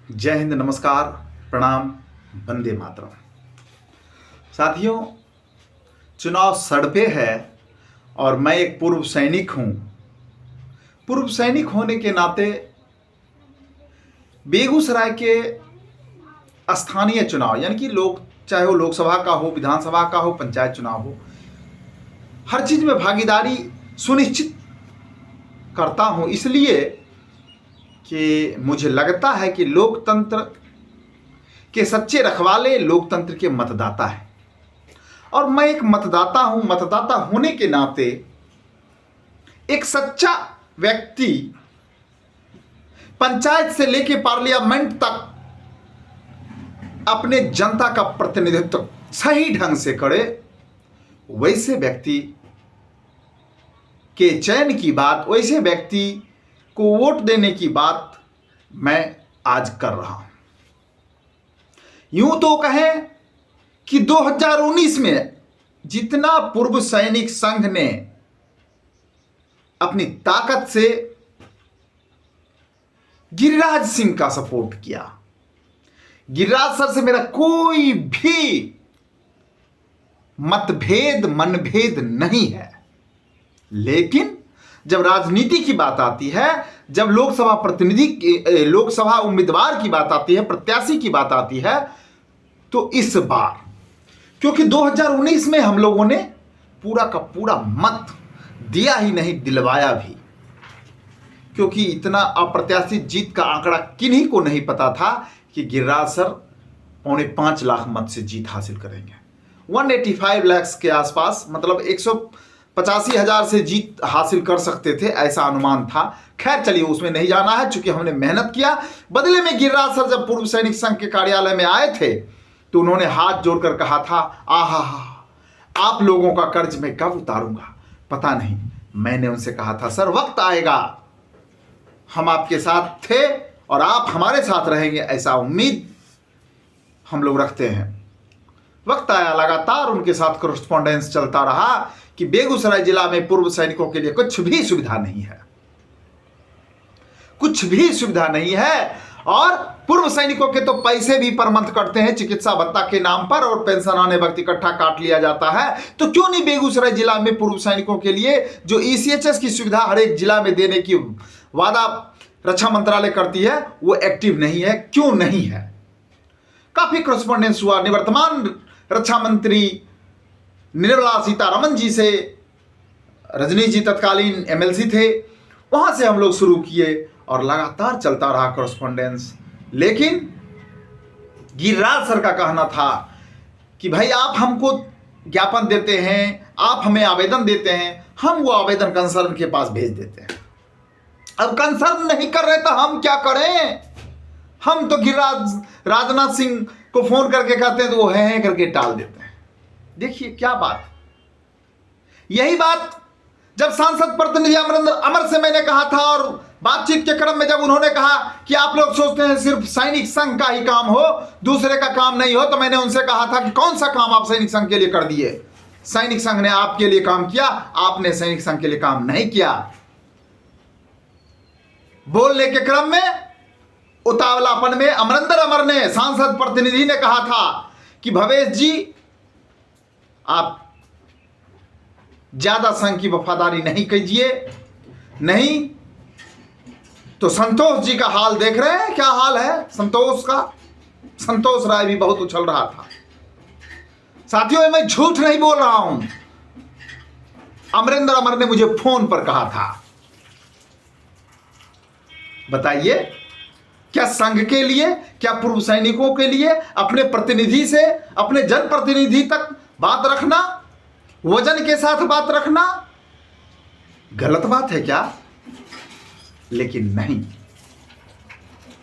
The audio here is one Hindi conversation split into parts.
जय हिंद, नमस्कार, प्रणाम, वंदे मातरम। साथियों, चुनाव सड़ पे है और मैं एक पूर्व सैनिक हूं। पूर्व सैनिक होने के नाते बेगूसराय के स्थानीय चुनाव यानी कि चाहे वो लोकसभा का हो, विधानसभा का हो, पंचायत चुनाव हो, हर चीज में भागीदारी सुनिश्चित करता हूं, इसलिए कि मुझे लगता है कि लोकतंत्र के सच्चे रखवाले लोकतंत्र के मतदाता हैं और मैं एक मतदाता हूं। मतदाता होने के नाते एक सच्चा व्यक्ति पंचायत से लेकर पार्लियामेंट तक अपने जनता का प्रतिनिधित्व सही ढंग से करे, वैसे व्यक्ति के चयन की बात, वैसे व्यक्ति को वोट देने की बात मैं आज कर रहा हूं। यूं तो कहें कि 2019 में जितना पूर्व सैनिक संघ ने अपनी ताकत से गिरिराज सिंह का सपोर्ट किया, गिरिराज सर से मेरा कोई भी मतभेद मनभेद नहीं है, लेकिन जब राजनीति की बात आती है, जब लोकसभा उम्मीदवार की बात आती है, प्रत्याशी की बात आती है, तो इस बार क्योंकि 2019 में हम लोगों ने पूरा का पूरा मत दिया ही नहीं, दिलवाया भी, क्योंकि इतना अप्रत्याशित जीत का आंकड़ा किन्हीं को नहीं पता था कि गिरिराज सर 4.25 लाख मत से जीत हासिल करेंगे। 185 लाख के आसपास, मतलब 185,000 से जीत हासिल कर सकते थे, ऐसा अनुमान था। खैर चलिए, उसमें नहीं जाना है, चूंकि हमने मेहनत किया। बदले में गिरिराज सर जब पूर्व सैनिक संघ के कार्यालय में आए थे तो उन्होंने हाथ जोड़कर कहा था, आहा, आप लोगों का कर्ज मैं कब उतारूंगा पता नहीं। मैंने उनसे कहा था, सर वक्त आएगा, हम आपके साथ थे और आप हमारे साथ रहेंगे, ऐसा उम्मीद हम लोग रखते हैं। वक्त आया, लगातार उनके साथ कॉरेस्पॉन्डेंस चलता रहा कि बेगूसराय जिला में पूर्व सैनिकों के लिए कुछ भी सुविधा नहीं है, कुछ भी सुविधा नहीं है। और पूर्व सैनिकों के तो पैसे भी पर मंथ कटते हैं चिकित्सा भत्ता के नाम पर, और पेंशन आने वक्त इकट्ठा काट लिया जाता है। तो क्यों नहीं बेगूसराय जिला में पूर्व सैनिकों के लिए जो ECHS की सुविधा हर एक जिला में देने की वादा रक्षा मंत्रालय करती है, वो एक्टिव नहीं है? क्यों नहीं है? काफी कॉरेस्पॉन्डेंस हुआ निवर्तमान रक्षा मंत्री निर्मला सीतारमण जी से। रजनीश जी तत्कालीन MLC थे, वहां से हम लोग शुरू किए और लगातार चलता रहा कॉरेस्पॉन्डेंस। लेकिन गिरिराज सर का कहना था कि भाई आप हमको ज्ञापन देते हैं, आप हमें आवेदन देते हैं, हम वो आवेदन कंसर्न के पास भेज देते हैं। अब कंसर्न नहीं कर रहे तो हम क्या करें? हम तो राजनाथ सिंह को फोन करके कहते हैं तो वो है करके टाल देते हैं। देखिए क्या बात। यही बात जब सांसद प्रतिनिधि अमर से मैंने कहा था, और बातचीत के क्रम में जब उन्होंने कहा कि आप लोग सोचते हैं सिर्फ सैनिक संघ का ही काम हो, दूसरे का काम नहीं हो, तो मैंने उनसे कहा था कि कौन सा काम आप सैनिक संघ के लिए कर दिए? सैनिक संघ ने आपके लिए काम किया, आपने सैनिक संघ के लिए काम नहीं किया। बोलने के क्रम में उतावलापन में अमर ने, सांसद प्रतिनिधि ने कहा था कि भवेश जी आप ज्यादा संघ की वफादारी नहीं कीजिए, नहीं तो संतोष जी का हाल देख रहे हैं क्या हाल है संतोष का। संतोष राय भी बहुत उछल रहा था। साथियों, मैं झूठ नहीं बोल रहा हूं, अमर ने मुझे फोन पर कहा था। बताइए, क्या संघ के लिए, क्या पूर्व सैनिकों के लिए अपने प्रतिनिधि से, अपने जनप्रतिनिधि तक बात रखना, वजन के साथ बात रखना गलत बात है क्या? लेकिन नहीं,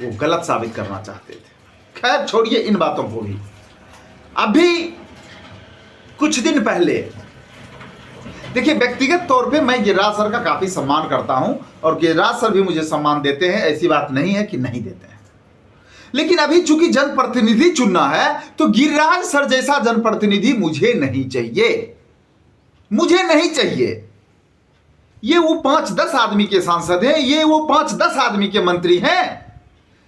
वो गलत साबित करना चाहते थे। खैर छोड़िए इन बातों को भी। अभी कुछ दिन पहले देखिए, व्यक्तिगत तौर पे मैं गिरिराज सर का काफी सम्मान करता हूं और गिरिराज सर भी मुझे सम्मान देते हैं, ऐसी बात नहीं है कि नहीं देते हैं। लेकिन अभी चूंकि जनप्रतिनिधि चुनना है तो गिरिराज सर जैसा जनप्रतिनिधि मुझे नहीं चाहिए, मुझे नहीं चाहिए। ये वो 5-10 आदमी के सांसद हैं, ये वो 5-10 आदमी के मंत्री हैं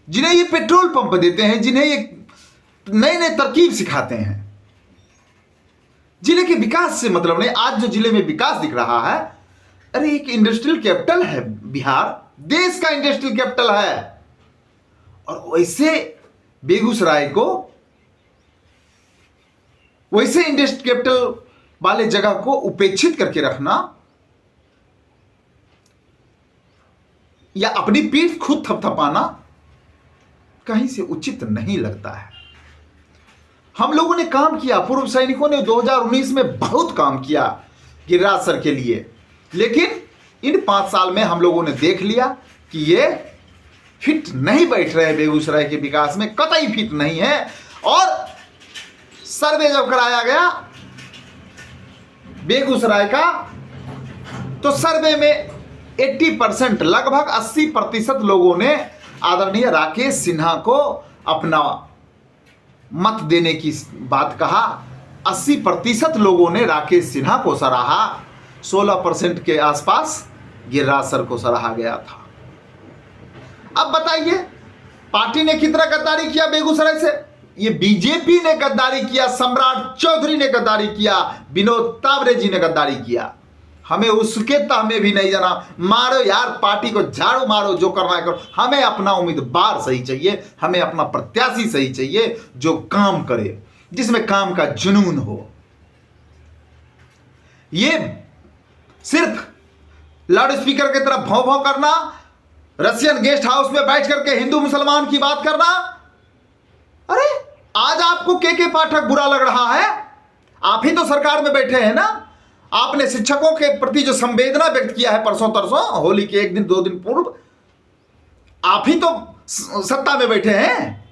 जिन्हें ये पेट्रोल पंप देते हैं, जिन्हें ये नए नए तरकीब सिखाते हैं। जिले के विकास से मतलब नहीं। आज जो जिले में विकास दिख रहा है, अरे एक इंडस्ट्रियल कैपिटल है बिहार, देश का इंडस्ट्रियल कैपिटल है, और वैसे बेगूसराय को, वैसे इंडस्ट्रियल कैपिटल वाले जगह को उपेक्षित करके रखना या अपनी पीठ खुद थपथपाना कहीं से उचित नहीं लगता है। हम लोगों ने काम किया, पूर्व सैनिकों ने 2019 में बहुत काम किया गिरिराज सर के लिए, लेकिन इन 5 साल में हम लोगों ने देख लिया कि ये फिट नहीं बैठ रहे बेगूसराय के विकास में, कतई फिट नहीं है। और सर्वे जब कराया गया बेगूसराय का, तो सर्वे में 80% लगभग 80% लोगों ने आदरणीय राकेश सिन्हा को अपना मत देने की बात कहा। 80% लोगों ने राकेश सिन्हा को सराहा, 16% के आसपास गिरिराज सर को सराहा गया था। अब बताइए पार्टी ने कितना गद्दारी किया बेगूसराय से? ये बीजेपी ने गद्दारी किया, सम्राट चौधरी ने गद्दारी किया, विनोद तावरे जी ने गद्दारी किया। हमें उसके तहमे भी नहीं जाना। मारो यार, पार्टी को झाड़ू मारो, जो करना है करो। हमें अपना उम्मीदवार सही चाहिए, हमें अपना प्रत्याशी सही चाहिए, जो काम करे, जिसमें काम का जुनून हो। ये सिर्फ लाउड स्पीकर की तरफ भौं भौं करना, रशियन गेस्ट हाउस में बैठ करके हिंदू मुसलमान की बात करना। अरे आज आपको के पाठक बुरा लग रहा है, आप ही तो सरकार में बैठे हैं ना। आपने शिक्षकों के प्रति जो संवेदना व्यक्त किया है परसों तरसों, होली के 1 दिन 2 दिन पूर्व, आप ही तो सत्ता में बैठे हैं।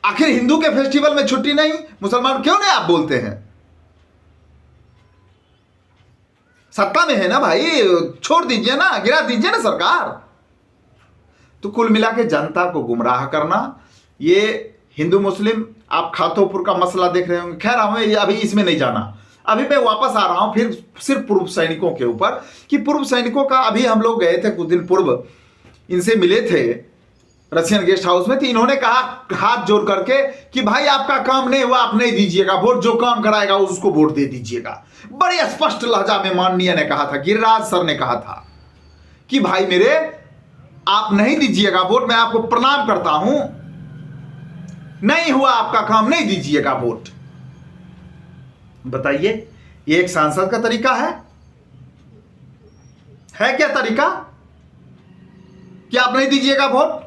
आखिर हिंदू के फेस्टिवल में छुट्टी नहीं, मुसलमान क्यों नहीं आप बोलते हैं? सत्ता में है ना भाई, छोड़ दीजिए ना, गिरा दीजिए ना सरकार। तो कुल मिला के जनता को गुमराह करना, ये हिंदू मुस्लिम, आप खातोपुर का मसला देख रहे होंगे, खैर हमें अभी इसमें नहीं जाना। अभी मैं वापस आ रहा हूं फिर सिर्फ पूर्व सैनिकों के ऊपर, कि पूर्व सैनिकों का अभी हम लोग गए थे कुछ दिन पूर्व, इनसे मिले थे रशियन गेस्ट हाउस में, तो इन्होंने कहा हाथ जोड़ करके कि भाई आपका काम नहीं हुआ, आप नहीं दीजिएगा वोट, जो काम कराएगा उसको वोट दे दीजिएगा। बड़े स्पष्ट लहजा में माननीय ने कहा था, गिरिराज सर ने कहा था कि भाई मेरे, आप नहीं दीजिएगा वोट, मैं आपको प्रणाम करता हूं, नहीं हुआ आपका काम, नहीं दीजिएगा वोट। बताइए ये एक सांसद का तरीका है क्या तरीका कि आप नहीं दीजिएगा वोट?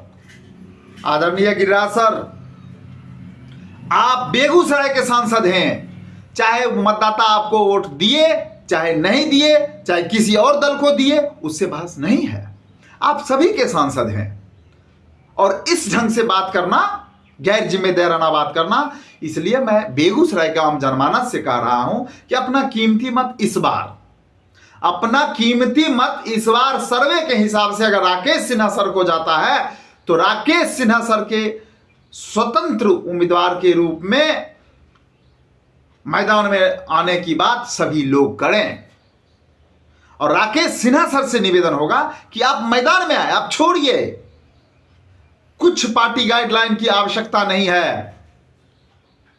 आदरणीय गिरिराज सर, आप बेगूसराय के सांसद हैं, चाहे मतदाता आपको वोट दिए चाहे नहीं दिए, चाहे किसी और दल को दिए, उससे बहस नहीं है। आप सभी के सांसद हैं, और इस ढंग से बात करना, गैर जिम्मेदाराना बात करना, इसलिए मैं बेगूसराय के आम जनमानस से कह रहा हूं कि अपना कीमती मत इस बार सर्वे के हिसाब से अगर राकेश सिन्हा सर को जाता है, तो राकेश सिन्हा सर के स्वतंत्र उम्मीदवार के रूप में मैदान में आने की बात सभी लोग करें। और राकेश सिन्हा सर से निवेदन होगा कि आप मैदान में आए, आप छोड़िए, कुछ पार्टी गाइडलाइन की आवश्यकता नहीं है।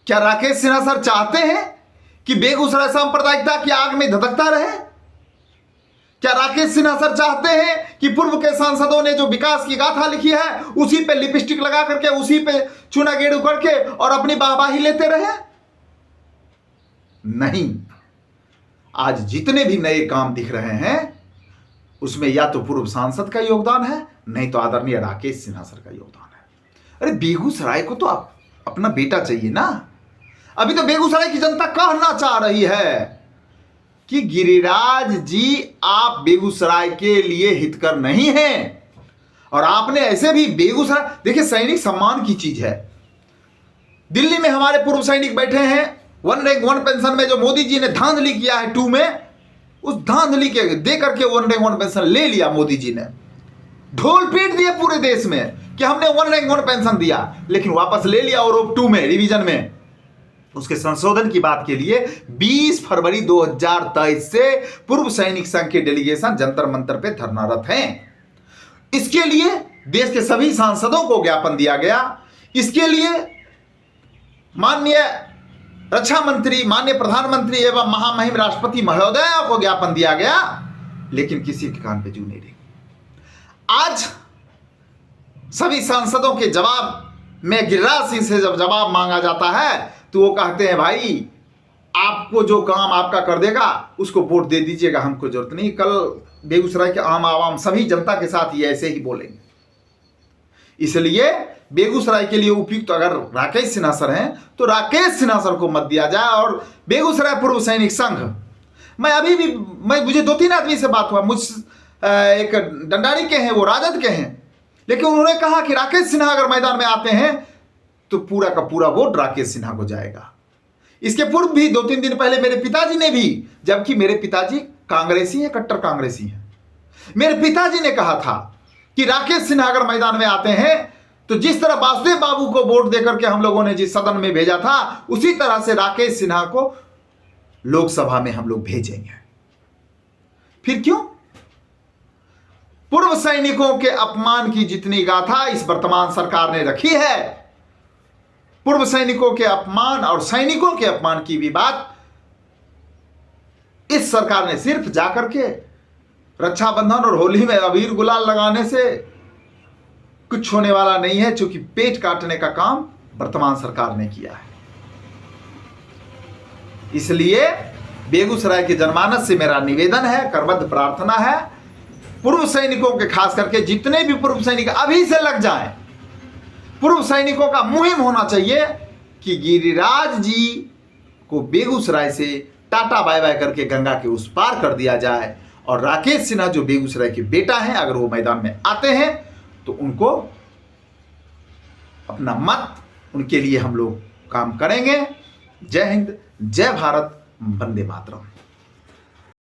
क्या राकेश सिन्हा सर चाहते हैं कि बेगूसराय सांप्रदायिकता की आग में धधकता रहे? क्या राकेश सिन्हा सर चाहते हैं कि पूर्व के सांसदों ने जो विकास की गाथा लिखी है उसी पे लिपस्टिक लगा करके, उसी पे चूना गेड़ू करके और अपनी वाहवाही लेते रहे? नहीं। आज जितने भी नए काम दिख रहे हैं उसमें या तो पूर्व सांसद का योगदान है, नहीं तो आदरणीय राकेश सिन्हा सर का योगदान है। अरे बेगूसराय को तो अपना बेटा चाहिए ना। अभी तो बेगूसराय की जनता कहना चाह रही है कि गिरिराज जी आप बेगूसराय के लिए हितकर नहीं हैं, और आपने ऐसे भी बेगूसराय, देखिए सैनिक सम्मान की चीज है। दिल्ली में हमारे पूर्व सैनिक बैठे हैं, 1 रैंक 1 पेंशन में जो मोदी जी ने धांधली किया है 2 में, उस धांधली के दे करके 1 रैंक 1 पेंशन ले लिया मोदी जी ने, ढोल पीट दिए पूरे देश में कि हमने 1 रैंक 1 पेंशन दिया, लेकिन वापस ले लिया और 2 में रिवीजन में। उसके संशोधन की बात के लिए 20 फरवरी 2023 से पूर्व सैनिक संघ के डेलीगेशन जंतर मंतर पे धरनारत हैं। इसके लिए देश के सभी सांसदों को ज्ञापन दिया गया। इसके लिए माननीय रक्षा मंत्री, माननीय प्रधानमंत्री एवं महामहिम राष्ट्रपति महोदय को ज्ञापन दिया गया, लेकिन किसी के कान पे जू नहीं रही। आज सभी सांसदों के जवाब में गिरिराज सिंह से जब जवाब मांगा जाता है तो वो कहते हैं भाई आपको जो काम आपका कर देगा उसको वोट दे दीजिएगा, हमको जरूरत नहीं। कल बेगूसराय के आम आवाम सभी जनता के साथ ये ऐसे ही बोलेंगे। इसलिए बेगूसराय के लिए उपयुक्त अगर राकेश सिन्हा सर हैं तो राकेश सिन्हा सर को मत दिया जाए। और बेगूसराय पूर्व सैनिक संघ, मुझे 2-3 आदमी से बात हुआ, मुझ एक डंडारी के हैं, वो राजद के हैं, लेकिन उन्होंने कहा कि राकेश सिन्हा अगर मैदान में आते हैं तो पूरा का पूरा वोट राकेश सिन्हा को जाएगा। इसके पूर्व भी 2-3 दिन पहले मेरे पिताजी ने भी, जबकि मेरे पिताजी कांग्रेसी हैं, कट्टर कांग्रेसी हैं, मेरे पिताजी ने कहा था कि राकेश सिन्हा अगर मैदान में आते हैं तो जिस तरह वासुदेव बाबू को वोट देकर के हम लोगों ने जिस सदन में भेजा था उसी तरह से राकेश सिन्हा को लोकसभा में हम लोग भेजेंगे। फिर क्यों? पूर्व सैनिकों के अपमान की जितनी गाथा इस वर्तमान सरकार ने रखी है, पूर्व सैनिकों के अपमान और सैनिकों के अपमान की भी बात इस सरकार ने सिर्फ जाकर के रक्षाबंधन और होली में अबीर गुलाल लगाने से कुछ होने वाला नहीं है, क्योंकि पेट काटने का काम वर्तमान सरकार ने किया है। इसलिए बेगूसराय के जनमानस से मेरा निवेदन है, करबद्ध प्रार्थना है, पूर्व सैनिकों के खास करके जितने भी पूर्व सैनिक अभी से लग जाएं। पूर्व सैनिकों का मुहिम होना चाहिए कि गिरिराज जी को बेगूसराय से टाटा बाय बाय करके गंगा के उस पार कर दिया जाए। और राकेश सिन्हा जो बेगूसराय के बेटा हैं, अगर वो मैदान में आते हैं तो उनको अपना मत, उनके लिए हम लोग काम करेंगे। जय हिंद, जय भारत, वंदे मातरम।